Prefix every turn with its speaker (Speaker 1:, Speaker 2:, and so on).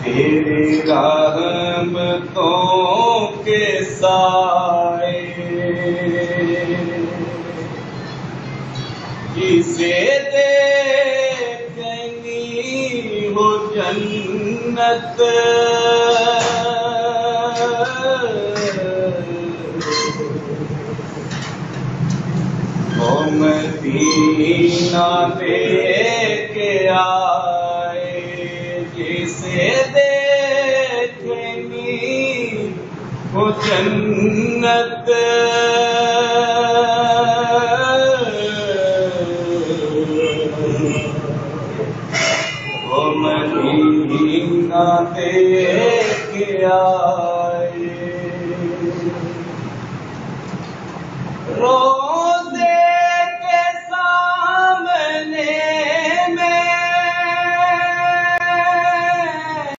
Speaker 1: तेरे रहमतों के साए जिसे देखनी हो जन्नत वो मदीना लेके आए जिसे देखनी हो जन्नत वो मदीना लेके आए।